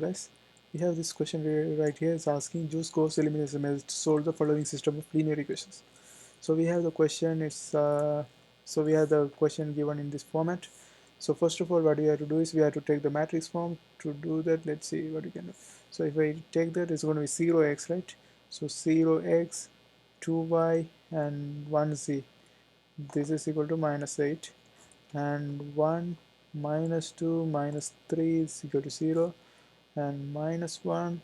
Guys, we have this question right here. It's asking use Gauss elimination method to solve the following system of linear equations. So we have the question. So we have the question given in this format. So first of all, what we have to do is we have to take the matrix form. To do that, let's see what we can do. So if I take that, it's going to be 0x, right? So 0x, 2y, and 1z. This is equal to -8, and 1 minus 2 minus 3 is equal to 0, and minus 1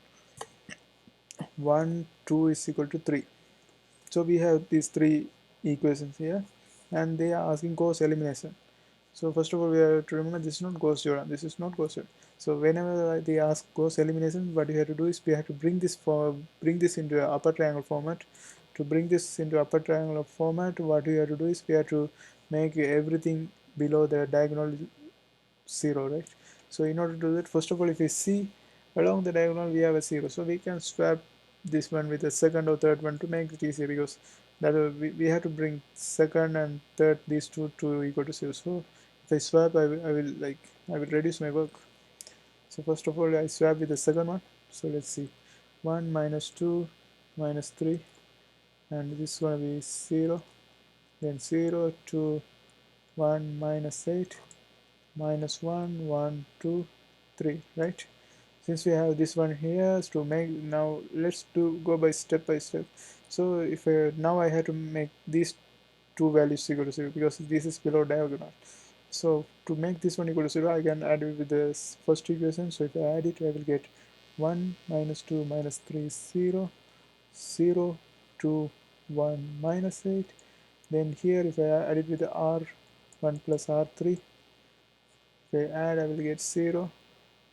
1 2 is equal to 3. So we have these three equations here, and they are asking Gauss elimination. So first of all, we have to remember this is not Gauss theorem. This is not Gauss theorem. So whenever they ask Gauss elimination, what you have to do is we have to bring this into a upper triangle format. To bring this into upper triangular format, what we have to do is we have to make everything below the diagonal 0, right? So in order to do that, first of all, if we see along the diagonal we have a 0, so we can swap this one with the second or third one to make it easier, because that we have to bring second and third, these two to equal to 0. So if I swap, I will reduce my work. So first of all, I swap with the second one. So let's see, 1 minus 2 minus 3, and this is going to be 0, then 0 to 1 minus 8 minus 1 1 2 3, right? Since we have this one here, to make, now let's go by step. So if now I have to make these two values equal to 0, because this is below diagonal. So to make this one equal to 0, I can add it with this first equation. So if I add it, I will get 1 minus 2 minus 3 is 0, 0 2 1 minus 8. Then here if I add it with the r1 plus r3, if I add, I will get 0.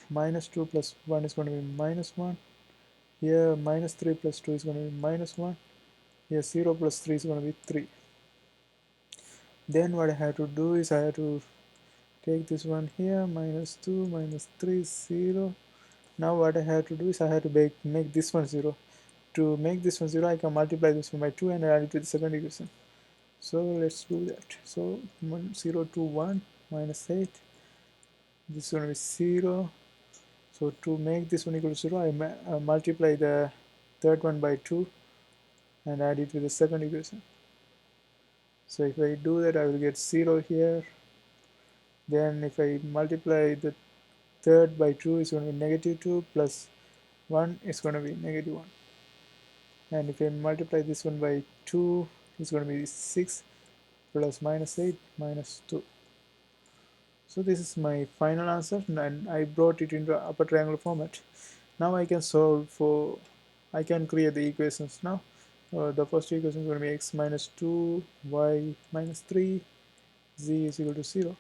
Minus 2 plus 1 is going to be minus 1. Here minus 3 plus 2 is going to be minus 1. Here 0 plus 3 is going to be 3. Then what I have to do is I have to take this one here, minus 2 minus 3 0. Now what I have to do is I have to make this one 0. To make this one 0, I can multiply this one by 2 and add it to the second equation. So let's do that. So 0 to 1 minus 8. This is going to be 0. So to make this one equal to 0, I multiply the third one by 2 and add it with the second equation. So if I do that, I will get 0 here. Then if I multiply the third by 2, it's going to be negative 2 plus 1 is going to be negative 1. And if I multiply this one by 2, it's going to be 6 plus minus 8 minus 2. So this is my final answer, and I brought it into upper triangular format. Now I can I can create the equations now. The first equation is going to be x minus 2, y minus 3, z is equal to 0.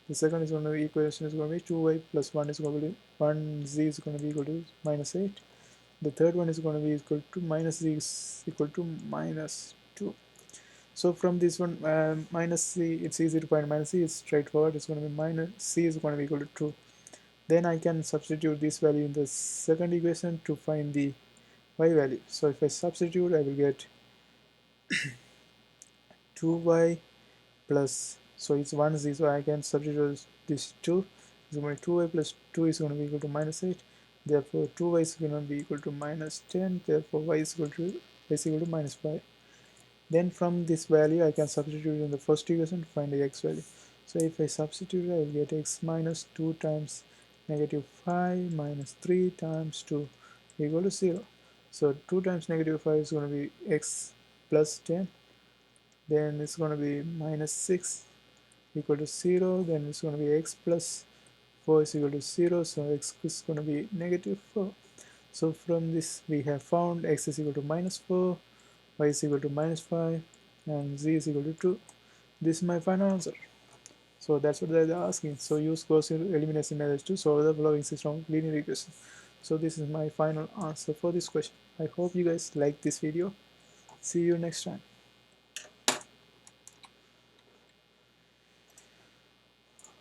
The second is going to be equation is going to be 2y plus 1 is going to be 1, z is going to be equal to minus 8. The third one is going to be equal to minus z is equal to minus 2. So from this one, minus c, it's easy to find minus c, it's straightforward. It's going to be minus c is going to be equal to 2. Then I can substitute this value in the second equation to find the y value. So if I substitute, I will get 2y plus, so it's 1z, so I can substitute this 2. So my 2y plus 2 is going to be equal to minus 8. Therefore 2y is going to be equal to minus 10. Therefore y is equal to minus 5. Then from this value I can substitute in the first equation to find the x value. So if I substitute, I will get x minus 2 times negative 5 minus 3 times 2 equal to 0. So 2 times negative 5 is going to be x plus 10. Then it's going to be minus 6 equal to 0. Then it's going to be x plus 4 is equal to 0. So x is going to be negative 4. So from this we have found x is equal to minus 4, y is equal to minus 5, and z is equal to 2. This is my final answer. So that's what they're asking. So use Gauss elimination methods to solve the following system of linear equations. So this is my final answer for this question. I hope you guys like this video. See you next time.